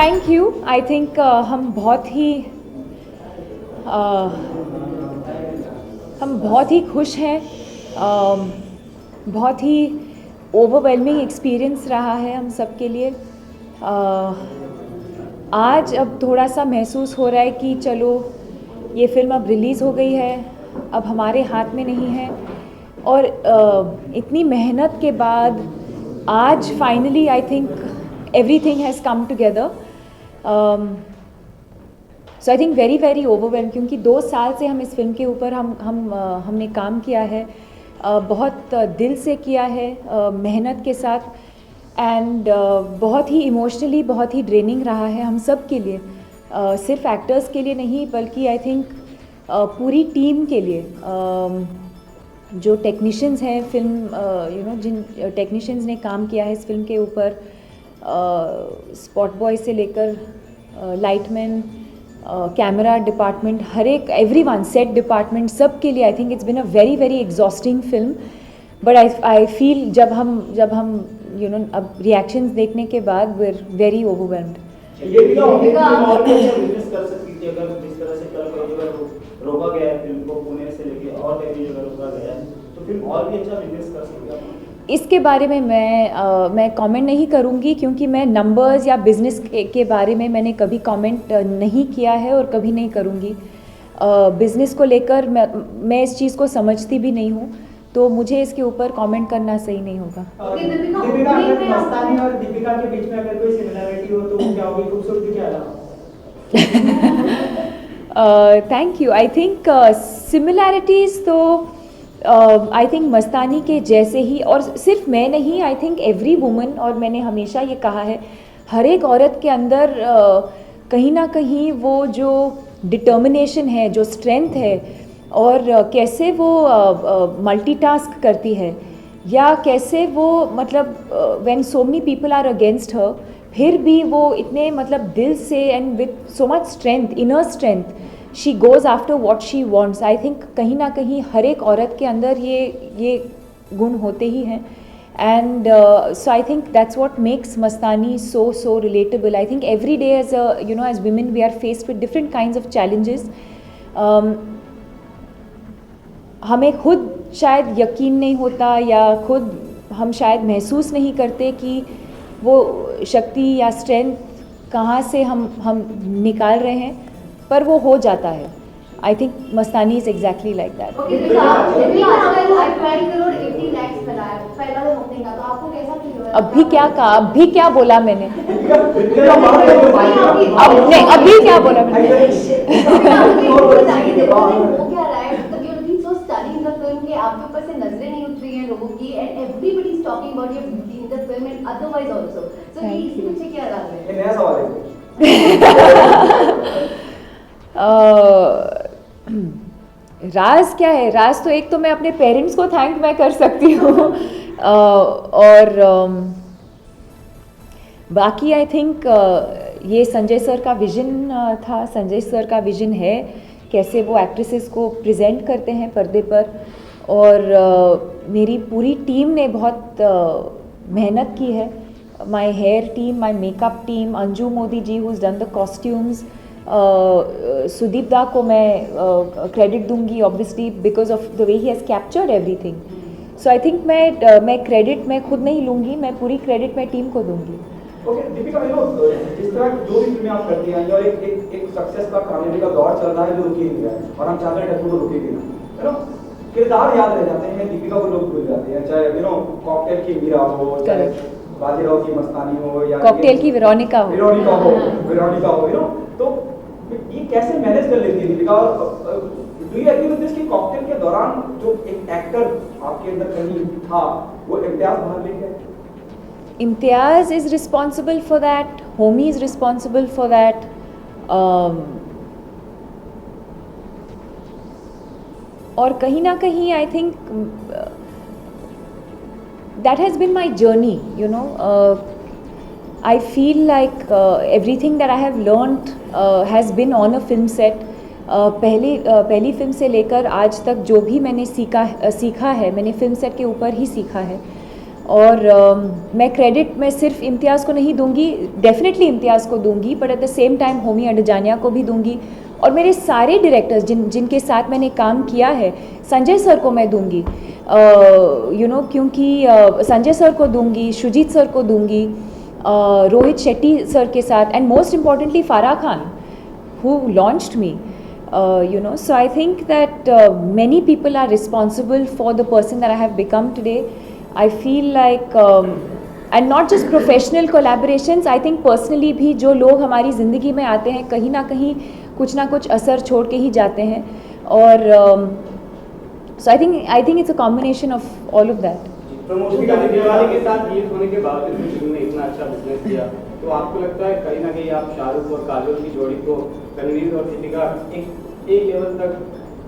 Thank you. I think हम बहुत ही खुश हैं। बहुत ही ओवरवेलमिंग एक्सपीरियंस रहा है हम सब के लिए। आज अब थोड़ा सा महसूस हो रहा है कि चलो ये फ़िल्म अब रिलीज़ हो गई है, अब हमारे हाथ में नहीं है। और इतनी मेहनत के बाद आज finally I think everything has come together. So I think very very overwhelm, क्योंकि 2 साल से हम इस फिल्म के ऊपर हमने काम किया है, बहुत दिल से किया है, मेहनत के साथ। एंड बहुत ही इमोशनली बहुत ही ड्रेनिंग रहा है हम सब के लिए, सिर्फ एक्टर्स के लिए नहीं बल्कि आई थिंक पूरी टीम के लिए। जो टेक्नीशियंस हैं फिल्म जिन टेक्नीशियंस ने काम किया है इस फिल्म के ऊपर, स्पॉट बॉय से लेकर लाइटमैन, कैमरा डिपार्टमेंट, हर एक एवरीवन, सेट डिपार्टमेंट, सब के लिए I think it's been a very very exhausting film. But I feel जब हम अब रिएक्शंस देखने के बाद वी आर वेरी ओवरवेल्म्ड। ये भी और बिजनेस कर सकती थी अगर जिस तरह से कल कई जगह रोका गया है फिल्म को, पुणे से लेके और कई जगह रोका गया है, तो फिल्म और भी अच्छा बिजनेस कर सकती है। इसके बारे में मैं कमेंट नहीं करूंगी, क्योंकि मैं नंबर्स या बिज़नेस के बारे में मैंने कभी कमेंट नहीं किया है और कभी नहीं करूंगी। बिज़नेस को लेकर मैं इस चीज़ को समझती भी नहीं हूँ, तो मुझे इसके ऊपर कमेंट करना सही नहीं होगा। दीपिका मस्तानी और दीपिका के बीच में अगर कोई सिमिलरिटी हो तो क्या होगी, खूबसूरती क्या है? Thank you. I think similarities तो आई थिंक मस्तानी के जैसे ही, और सिर्फ मैं नहीं, आई थिंक एवरी वुमन, और मैंने हमेशा ये कहा है हर एक औरत के अंदर कहीं ना कहीं वो जो डिटर्मिनेशन है, जो स्ट्रेंथ है, और कैसे वो मल्टीटास्क करती है, या कैसे वो मतलब when so many people are against her, फिर भी वो इतने मतलब दिल से and with so much strength, inner strength, she goes after what she wants. I think कहीं ना कहीं हर एक औरत के अंदर ये गुण होते ही हैं। And so I think that's what makes Mastani so relatable. I think every day as women we are faced with different kinds of challenges. हमें खुद शायद यकीन नहीं होता, या खुद हम शायद महसूस नहीं करते कि वो शक्ति या स्ट्रेंथ कहाँ से हम निकाल रहे हैं, पर वो हो जाता है। I think Mastani is exactly like that. अभी क्या कहा, अभी क्या बोला मैंने? अब नहीं, अभी क्या बोला मैंने? आपके ऊपर से नजरें नहीं उठ रही हैं लोगों की, and everybody is talking about your beauty in the film and otherwise also. So ये इसके पीछे क्या राज है? नया सवाल है। राज क्या है? राज तो एक तो मैं अपने पेरेंट्स को थैंक मैं कर सकती हूँ, और बाकी आई थिंक ये संजय सर का विजन था, संजय सर का विजन है कैसे वो एक्ट्रेसेस को प्रेजेंट करते हैं पर्दे पर। और मेरी पूरी टीम ने बहुत मेहनत की है। My hair team, my makeup team, Anju Modi ji who is done the costumes, Sudeep da को मैं क्रेडिट दूंगी obviously because of the way he has captured everything. So I think मैं क्रेडिट मैं खुद नहीं लूँगी, मैं पूरी क्रेडिट मैं टीम को दूंगी। ओके दीपिका, जिस तरह जो भी फिल्में आप करती हैं, और एक सक्सेस का कामयाबी का दौर चल रहा है जो रुके नहीं रहा है, और हम चाहते हैं टक्कर को रुकेगी ना, किरदार याद रह जाते हैं, दीपिका को लोग भूल जाते हैं, चाहे कॉकटेल की मीरा हो, चाहे बाजीराव की मस्तानी हो, या कॉकटेल की वेरोनिका हो, तो ये कैसे मैनेज कर लेती है Deepika? Do you agree with this कि कॉकटेल के दौरान जो एक एक्टर आपके अंदर कहीं था वो इम्तियाज बाहर ले गया? Imtiaz is responsible for that, Homi is responsible for that. और कहीं ना कहीं I think that has been my journey, I feel like everything that I have learned has been on a film set. पहली film से लेकर आज तक जो भी मैंने सीखा है मैंने फिल्म सेट के ऊपर ही सीखा है। और मैं क्रेडिट मैं सिर्फ इम्तियाज़ को नहीं दूंगी, डेफिनेटली इम्तियाज़ को दूंगी, but at the same time Homi Adajania को भी दूंगी, और मेरे सारे डायरेक्टर्स जिनके साथ मैंने काम किया है, संजय सर को मैं दूंगी, क्योंकि संजय सर को दूंगी, शुजीत सर को दूंगी, रोहित शेट्टी सर के साथ, एंड मोस्ट इम्पॉर्टेंटली फारा Khan who launched me. So I think that many people are responsible for the person that I have become today. I feel like, and not just professional collaborations, I think personally भी जो लोग हमारी ज़िंदगी में आते हैं कहीं ना कहीं कुछ ना कुछ असर छोड़ के ही जाते हैं, और so I think it's a combination of all of that. Promotion Dilwale के साथ गीत होने के बावजूद भी फिल्म ने इतना अच्छा बिजनेस किया, तो आपको लगता है कहीं ना कहीं आप शाहरुख और काजोल की जोड़ी को, रणवीर और दीपिका, एक लेवल तक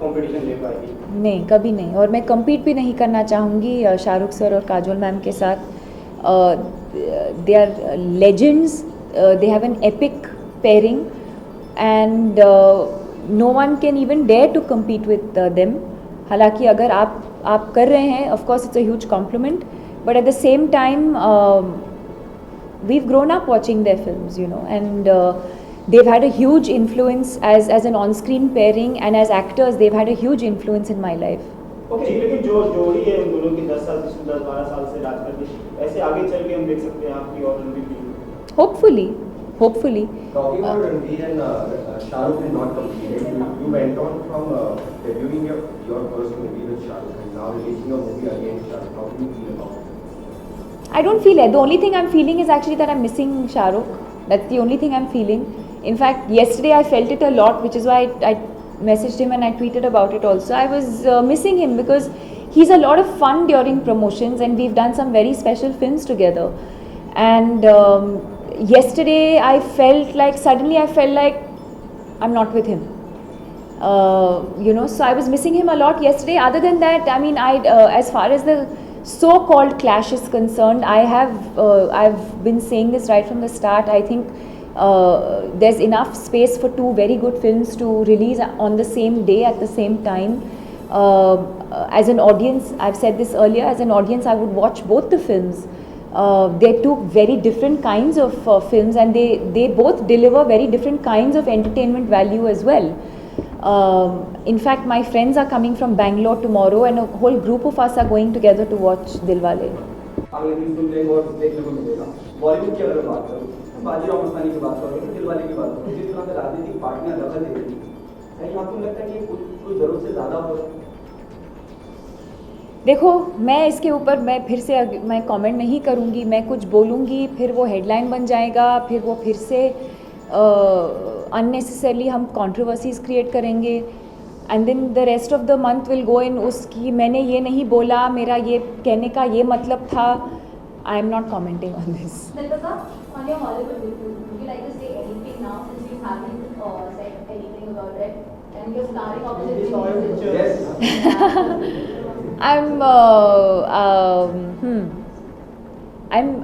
कंपटीशन दे पाएगी? नहीं, कभी नहीं, और मैं compete भी नहीं करना चाहूँगी शाहरुख सर और काजोल मैम के साथ. They are legends, they have an epic pairing, and no one can even dare to compete with them. हालांकि अगर आप कर रहे हैं, of course it's a huge compliment, but at the same time we've grown up watching their films, and they've had a huge influence as an on-screen pairing, and as actors they've had a huge influence in my life. Okay, लेकिन जो जोड़ी है उन दोनों की 10-12 साल से राज करके, ऐसे आगे चल के हम देख सकते हैं आपकी और रणवीर की? Hopefully. Talking about Ranveer and Shah Rukh and not competing, you went on from debuting your first movie with Shah Rukh and now releasing your movie again, Shah Rukh. How do you feel about it? I don't feel it. The only thing I'm feeling is actually that I'm missing Shah Rukh. That's the only thing I'm feeling. In fact, yesterday I felt it a lot, which is why I messaged him and I tweeted about it also. I was missing him because he's a lot of fun during promotions, and we've done some very special films together. And yesterday suddenly I felt like I'm not with him. So I was missing him a lot yesterday. Other than that, I mean, as far as the so-called clash is concerned, I've been saying this right from the start. I think there's enough space for two very good films to release on the same day at the same time. As an audience, I've said this earlier, as an audience I would watch both the films. They're two very different kinds of films, and they both deliver very different kinds of entertainment value as well. In fact, my friends are coming from Bangalore tomorrow, and a whole group of us are going together to watch Dilwale. अगले दिन सुनने को और देखने को मिलेगा. बॉलीवुड की अगर बात करूँ, बाजीराव मस्तानी की बात करूँ, फिर दिलवाले की बात करूँ, जिस तरह से राजनीतिक पार्टियां दखल दे रही हैं, कहीं आपको लगता है कि कुछ जरूरत से ज़्यादा हो रहा है? देखो, मैं इसके ऊपर फिर से मैं कमेंट नहीं करूँगी. मैं कुछ बोलूँगी फिर वो हेडलाइन बन जाएगा, फिर वो फिर से अननेसेसरली हम कंट्रोवर्सीज क्रिएट करेंगे, and then the rest of the month will go in उसकी मैंने ये नहीं बोला, मेरा ये कहने का ये मतलब था. I am not commenting on this. Deepika, on your Hollywood debut, would you like to say anything now since you haven't said anything about it? And you're starring opposite me. Yes.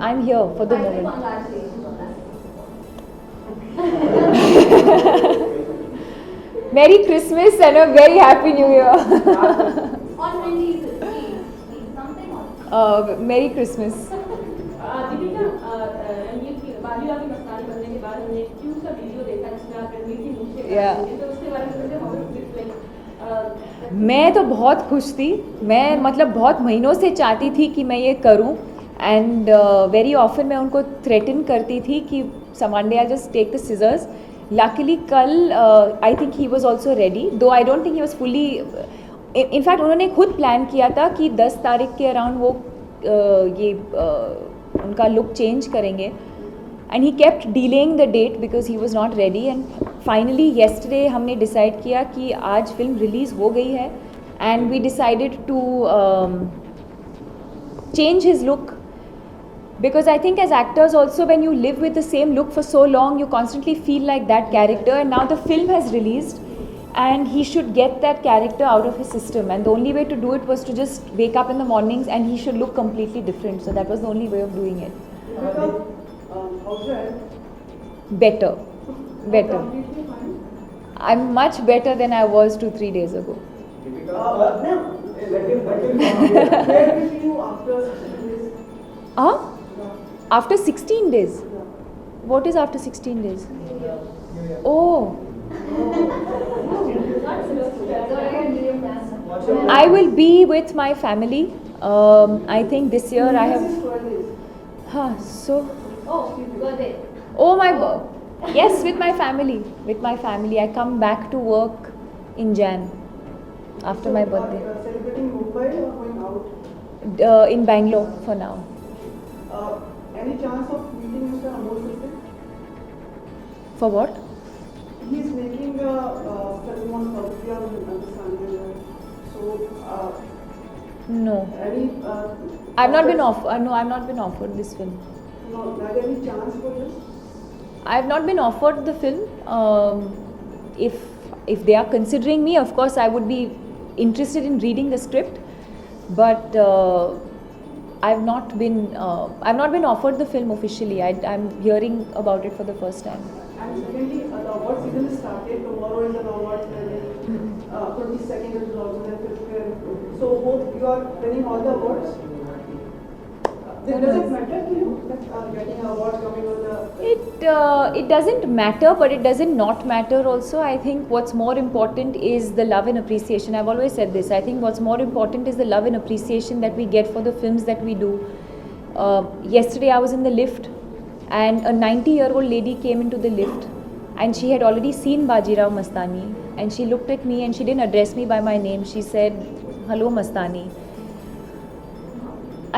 I'm here for the moment. Congratulations on that. Merry Christmas and a very Happy New Year. On when is it? Please, something on. Merry Christmas. Deepika, Ranveer की बाजीराव की मस्तानी बनने के बाद हमने cute सा video देखा जिसमें आप रणवीर की मूंछ से Yeah. तो उसके बारे में सोचे हाउ इट फील्स लाइक. मैं तो बहुत खुश थी. मैं मतलब बहुत महीनों से चाहती थी कि मैं ये करूं, एंड वेरी ऑफन मैं उनको थ्रेटन करती थी कि one day I'll just take the scissors. Luckily कल I think he was also ready, though I don't think he was fully. In fact उन्होंने खुद प्लान किया था कि 10 तारीख के अराउंड वो ये उनका लुक चेंज करेंगे, and he kept delaying the date because he was not ready. And finally yesterday हमने डिसाइड किया कि आज फिल्म रिलीज़ हो गई है, and we decided to change his look, because I think as actors also, when you live with the same look for so long, you constantly feel like that character, and now the film has released and he should get that character out of his system, and the only way to do it was to just wake up in the mornings and he should look completely different. So that was the only way of doing it. Better. Completely fine. I'm much better than I was 2-3 days ago. Deepika, Where do you see you after such a days? After 16 days. What is after 16 days? Oh, I will be with my family. I think this year I have. So. Oh, birthday. Oh my God. Yes, with my family. With my family. I come back to work in Jan after my birthday. Celebrating Mumbai or going out? In Bangalore for now. Any chance of meeting Mr. Amol Gupta? For what? He's making a film on Saudya with Sanya. So, No. any? I've not been offered. No, I've not been offered this film. No, not any chance for this? I've not been offered the film. If they are considering me, of course, I would be interested in reading the script. But I've not been offered the film officially. I'm hearing about it for the first time. And secondly, the award season is started. Tomorrow is an award ceremony. 22nd is also the fifth. So hope you are winning all the awards. Does it matter to you that getting awards coming on the? It doesn't matter, but it doesn't not matter also. I think what's more important is the love and appreciation. I've always said this. I think what's more important is the love and appreciation that we get for the films that we do. Yesterday I was in the lift and a 90-year-old lady came into the lift and she had already seen Bajirao Mastani and she looked at me and she didn't address me by my name. She said, "Hello Mastani."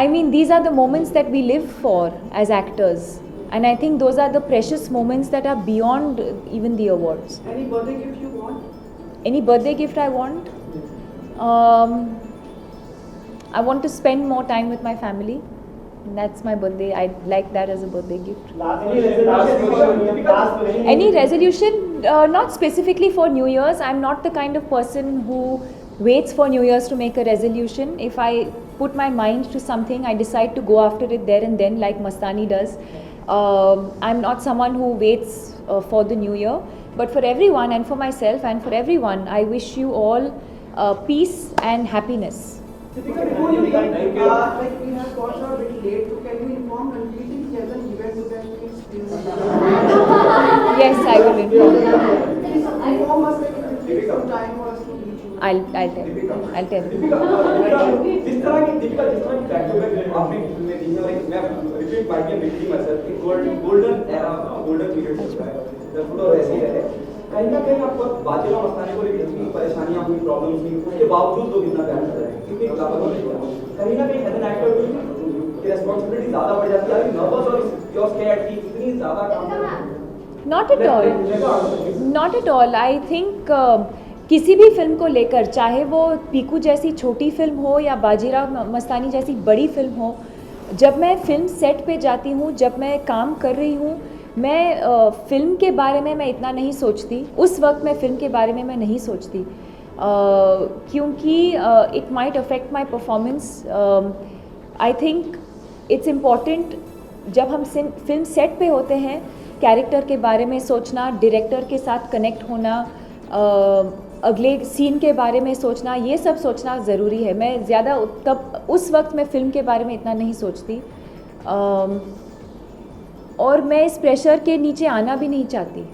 I mean, these are the moments that we live for as actors. And I think those are the precious moments that are beyond even the awards. Any birthday gift you want? Any birthday gift I want? I want to spend more time with my family. And that's my birthday. I'd like that as a birthday gift. Any resolution? Not specifically for New Year's. I'm not the kind of person who waits for New Year's to make a resolution. If I put my mind to something, I decide to go after it there and then, like Mastani does. I'm not someone who waits for the New Year. But for everyone and for myself and for everyone, I wish you all peace and happiness. Deepika, before you leave, like we have got a bit late, so can you inform when we think there's an event so that we can experience? Yes, I will inform. Inform us that it will take some time for us to reach you. I'll tell you. Deepika जिस तरह की back to back आपने फिल्में दी हैं और एक मैं repeat bye के बिल्डिंग मसल एक गोल्डन एरा गोल्डन पीरियड चल रहा है जब तो ऐसे ही रहे कहीं ना कहीं आपको बाजीराव मस्तानी को लेकर इतनी परेशानियां हुई प्रॉब्लम्स हुई उसके बावजूद लोग इतना प्यार कर रहे हैं क्योंकि कहीं ना कहीं एज एन एक्टर की रिस्पांसिबिलिटी ज्यादा बढ़ जाती है नर्वस और योर स्कैर्ड की इतनी ज्यादा काम Not at all. Not at all. I think किसी भी फिल्म को लेकर, चाहे वो पीकू जैसी छोटी फिल्म हो या बाजीराव मस्तानी जैसी बड़ी फिल्म हो, जब मैं फिल्म सेट पे जाती हूँ, जब मैं काम कर रही हूँ, मैं फिल्म के बारे में मैं इतना नहीं सोचती. उस वक्त मैं फिल्म के बारे में मैं नहीं सोचती क्योंकि it might affect my performance. I think it's important जब हम फिल्म सेट पे होते हैं, कैरेक्टर के बारे में सोचना, डायरेक्टर के साथ कनेक्ट होना, अगले सीन के बारे में सोचना, ये सब सोचना ज़रूरी है. मैं ज़्यादा तब उस वक्त मैं फ़िल्म के बारे में इतना नहीं सोचती और मैं इस प्रेशर के नीचे आना भी नहीं चाहती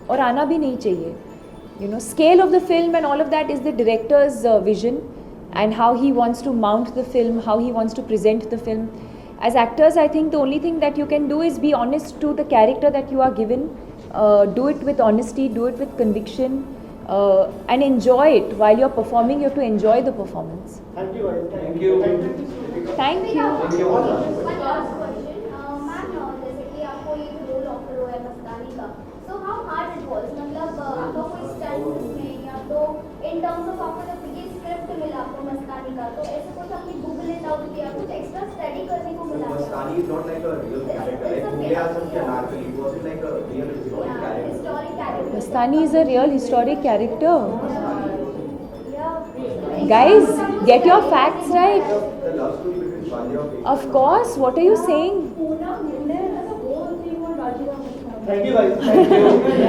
और आना भी नहीं चाहिए. You know, scale of the film and all of that is the director's vision and how he wants to mount the film, how he wants to present the film. As actors, I think the only thing that you can do is be honest to the character that you are given. Do it with honesty, do it with conviction, and enjoy it. While you're performing, you have to enjoy the performance. Thank you. Thank you. Thank you. One last question. Ma'am जैसे कि आपको ये role offer हुआ है मस्तानी का, so how hard it was? मतलब आपका कोई स्टंट इसमें या तो in terms of आपको जब ये स्क्रिप्ट मिला आपको मस्तानी का, तो ऐसे कुछ आपने गूगल इट आउट किया, कुछ एक्स्ट्रा स्टडी करने को मिला? Mastani is not like a real character. Like Bhule Aasam ke Anarkali, it wasn't like a real historic character. Historic character. Mastani is a real historic character. Yeah. Guys, get your facts right. The love story between Bajirao and Of course, what are you saying? Poonam, Miller, as a whole thing on Bajirao Mastani. Thank you, guys. Thank you.